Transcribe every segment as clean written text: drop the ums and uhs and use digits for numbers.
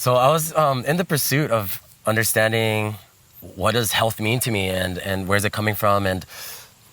So I was in the pursuit of understanding what does health mean to me and where's it coming from, and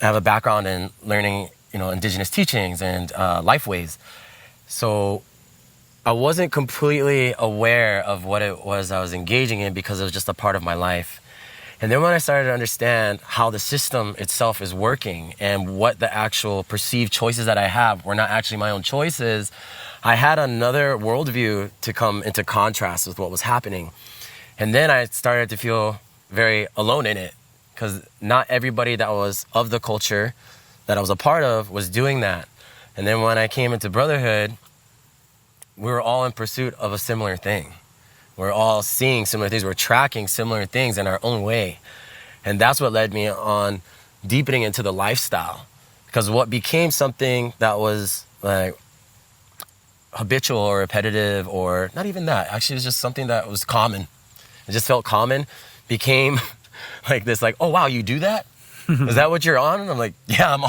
I have a background in learning, indigenous teachings and life ways. So I wasn't completely aware of what it was I was engaging in because it was just a part of my life. And then when I started to understand how the system itself is working and what the actual perceived choices that I have were not actually my own choices, I had another worldview to come into contrast with what was happening. And then I started to feel very alone in it, because not everybody that was of the culture that I was a part of was doing that. And then when I came into Brotherhood, we were all in pursuit of a similar thing. We're all seeing similar things. We're tracking similar things in our own way. And that's what led me on deepening into the lifestyle. Because what became something that was like habitual or repetitive, or not even that, actually it was just something that was common. It just felt common, became like this, like, oh wow, you do that? Is that what you're on? And I'm like, yeah, I'm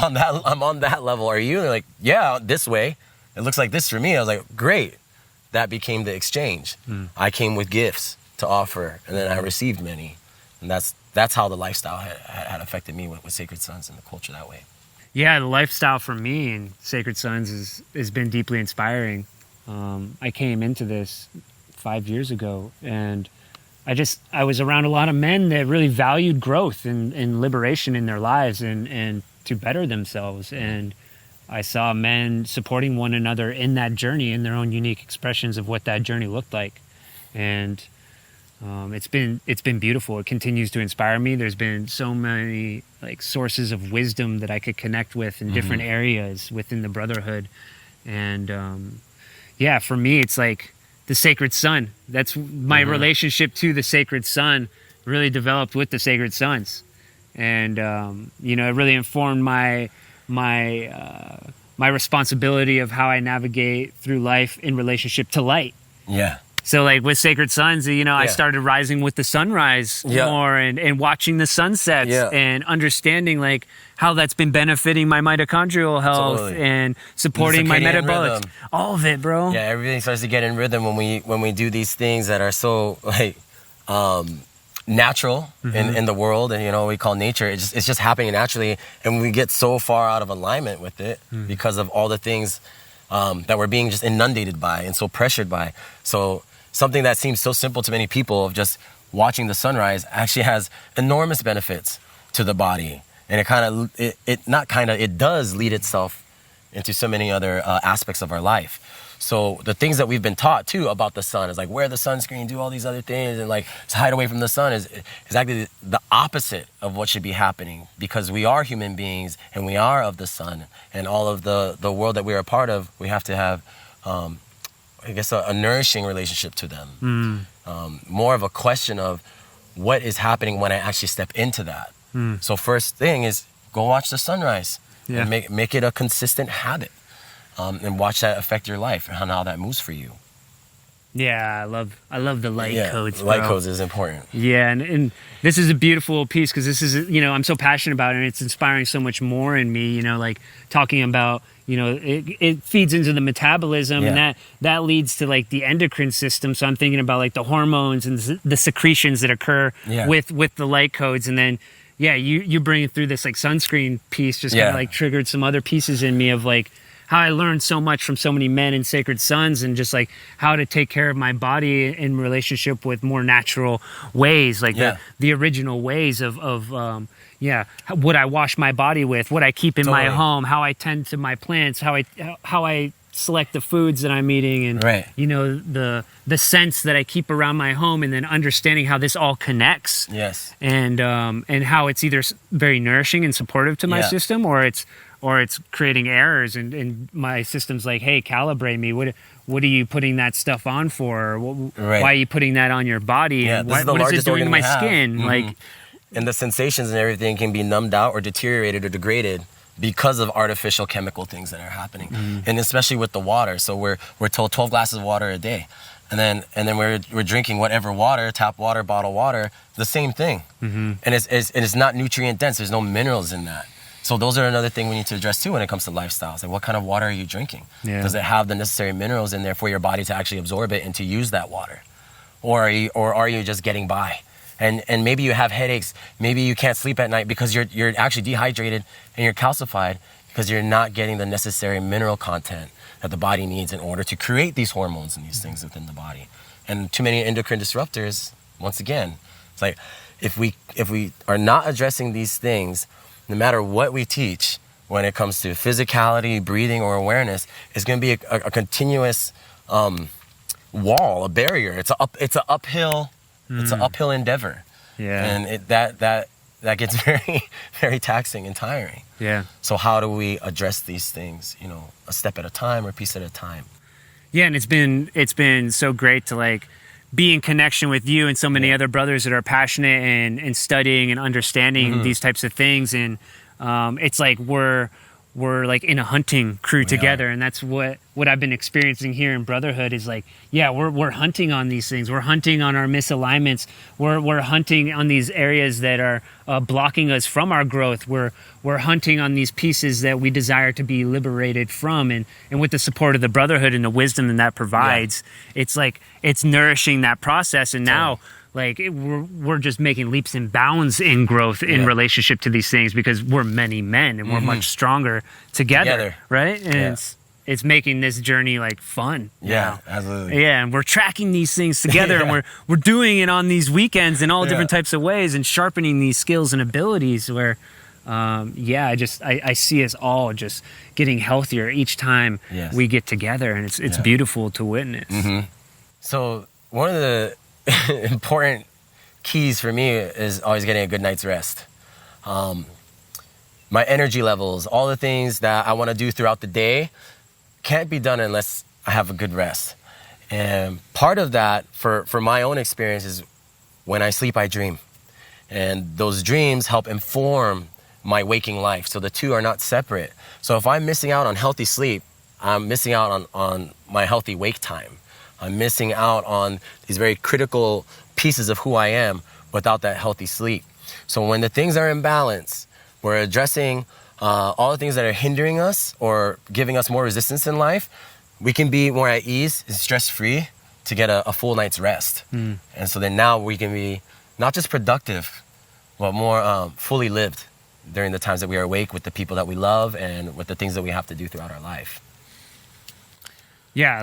on that level. Are you? And they're like, yeah, this way. It looks like this for me. I was like, great. That became the exchange. I came with gifts to offer, and then I received many. And that's how the lifestyle had affected me with Sacred Sons and the culture that way. Yeah, the lifestyle for me in Sacred Sons has been deeply inspiring. I came into this 5 years ago, and I was around a lot of men that really valued growth and liberation in their lives and to better themselves. And I saw men supporting one another in that journey, in their own unique expressions of what that journey looked like. And it's been beautiful. It continues to inspire me. There's been so many sources of wisdom that I could connect with in different areas within the Brotherhood. And for me, it's like the Sacred Son. That's my relationship to the Sacred Son really developed with the Sacred Sons. And, it really informed my responsibility of how I navigate through life in relationship to light. Yeah. So with Sacred Sons, I started rising with the sunrise more and watching the sunsets and understanding how that's been benefiting my mitochondrial health and supporting my metabolic. All of it, bro. Yeah, everything starts to get in rhythm when we do these things that are so natural in the world, and we call nature. It's just happening naturally, and we get so far out of alignment with it because of all the things that we're being just inundated by and so pressured by. So something that seems so simple to many people of just watching the sunrise actually has enormous benefits to the body, and it does lead itself into so many other aspects of our life. So the things that we've been taught too about the sun is wear the sunscreen, do all these other things, and to hide away from the sun is exactly the opposite of what should be happening, because we are human beings and we are of the sun, and all of the world that we are a part of, we have to have, a nourishing relationship to them. More of a question of what is happening when I actually step into that. So first thing is go watch the sunrise and make it a consistent habit. And watch that affect your life and how that moves for you. Yeah, I love the light codes, bro. Light codes is important. Yeah, and this is a beautiful piece, because this is, I'm so passionate about it, and it's inspiring so much more in me, talking about, it feeds into the metabolism, and that leads to the endocrine system. So I'm thinking about the hormones and the secretions that occur with the light codes. And then, you bring it through this sunscreen piece, just kind of triggered some other pieces in me of how I learned so much from so many men in Sacred Sons, and just how to take care of my body in relationship with more natural ways, the original ways of what I wash my body with, what I keep in my home, how I tend to my plants, how I select the foods that I'm eating, and the scents that I keep around my home, and then understanding how this all connects. Yes. And how it's either very nourishing and supportive to my system, or it's creating errors, and my system's hey, calibrate me. What are you putting that stuff on for? Why are you putting that on your body? Yeah, and what is it doing to my skin? And the sensations and everything can be numbed out or deteriorated or degraded because of artificial chemical things that are happening. And especially with the water. So we're told 12 glasses of water a day. And then we're drinking whatever water, tap water, bottled water, the same thing. And it's not nutrient dense. There's no minerals in that. So those are another thing we need to address too when it comes to lifestyles. What kind of water are you drinking? Does it have the necessary minerals in there for your body to actually absorb it and to use that water? or are you just getting by? And maybe you have headaches. Maybe you can't sleep at night because you're actually dehydrated and you're calcified because you're not getting the necessary mineral content that the body needs in order to create these hormones and these things within the body. And too many endocrine disruptors, once again, it's like if we are not addressing these things, no matter what we teach when it comes to physicality, breathing, or awareness, it's going to be a continuous wall, a barrier. It's an uphill endeavor. Yeah. And that gets very, very taxing and tiring. Yeah. So how do we address these things, a step at a time or a piece at a time? Yeah, and it's been so great to like be in connection with you and so many other brothers that are passionate and studying and understanding these types of things. And it's like we're like in a hunting crew together, and that's what I've been experiencing here in Brotherhood is like, we're hunting on these things. We're hunting on our misalignments. We're hunting on these areas that are blocking us from our growth. We're hunting on these pieces that we desire to be liberated from, and with the support of the Brotherhood and the wisdom that provides, it's like it's nourishing that process. And now, like we're just making leaps and bounds in growth in relationship to these things because we're many men and we're much stronger together. Right? And it's making this journey like fun. Yeah, absolutely. Yeah, and we're tracking these things together and we're doing it on these weekends in all different types of ways and sharpening these skills and abilities where I see us all just getting healthier each time we get together, and it's beautiful to witness. So one of the important keys for me is always getting a good night's rest. My energy levels, all the things that I want to do throughout the day can't be done unless I have a good rest. And part of that for my own experience is when I sleep, I dream. And those dreams help inform my waking life. So the two are not separate. So if I'm missing out on healthy sleep, I'm missing out on my healthy wake time. I'm missing out on these very critical pieces of who I am without that healthy sleep. So when the things are in balance, we're addressing all the things that are hindering us or giving us more resistance in life, we can be more at ease and stress-free to get a full night's rest. And so then now we can be not just productive, but more fully lived during the times that we are awake with the people that we love and with the things that we have to do throughout our life. Yeah, I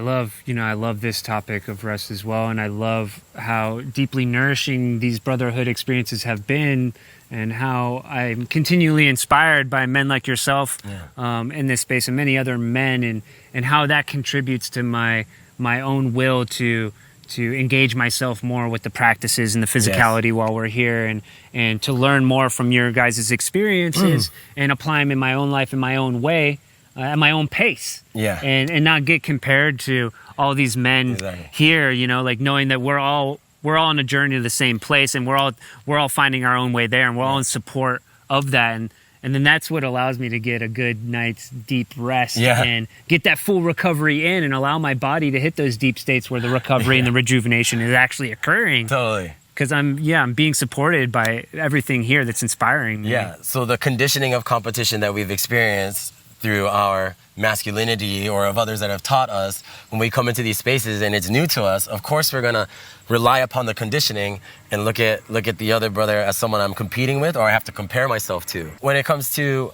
love this topic of rest as well, and I love how deeply nourishing these Brotherhood experiences have been, and how I'm continually inspired by men like yourself in this space, and many other men, and how that contributes to my own will to engage myself more with the practices and the physicality while we're here, and to learn more from your guys' experiences and apply them in my own life in my own way. At my own pace, and not get compared to all these men here. Like knowing that we're all on a journey to the same place, and we're all finding our own way there, and we're all in support of that. And then that's what allows me to get a good night's deep rest and get that full recovery in, and allow my body to hit those deep states where the recovery and the rejuvenation is actually occurring. Totally. Because I'm being supported by everything here that's inspiring me. Yeah. So the conditioning of competition that we've experienced through our masculinity or of others that have taught us, when we come into these spaces and it's new to us, of course we're gonna rely upon the conditioning and look at the other brother as someone I'm competing with or I have to compare myself to. When it comes to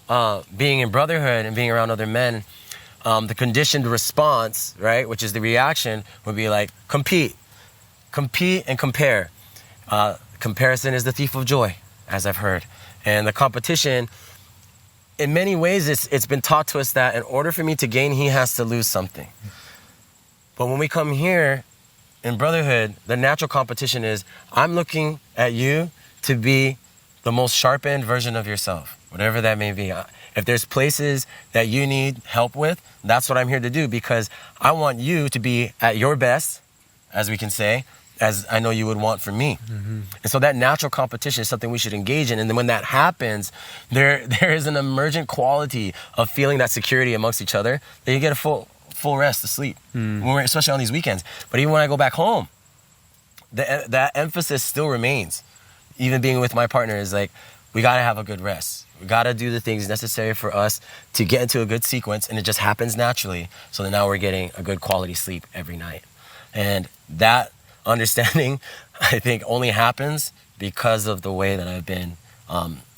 being in Brotherhood and being around other men, the conditioned response, right, which is the reaction, would be like compete and compare. Comparison is the thief of joy, as I've heard, and the competition. In many ways, it's been taught to us that in order for me to gain, he has to lose something. But when we come here in Brotherhood, the natural competition is, I'm looking at you to be the most sharpened version of yourself, whatever that may be. If there's places that you need help with, that's what I'm here to do, because I want you to be at your best, as we can say, as I know you would want from me. And so that natural competition is something we should engage in. And then when that happens, there is an emergent quality of feeling that security amongst each other that you get a full rest, to sleep, especially on these weekends. But even when I go back home, that emphasis still remains. Even being with my partner is like, we gotta have a good rest. We gotta do the things necessary for us to get into a good sequence, and it just happens naturally. So then now we're getting a good quality sleep every night. And that understanding, I think, only happens because of the way that I've been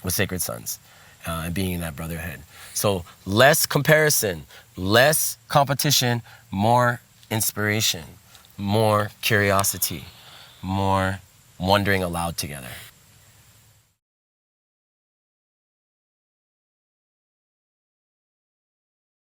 with Sacred Sons and being in that brotherhood. So less comparison, less competition, more inspiration, more curiosity, more wondering aloud together.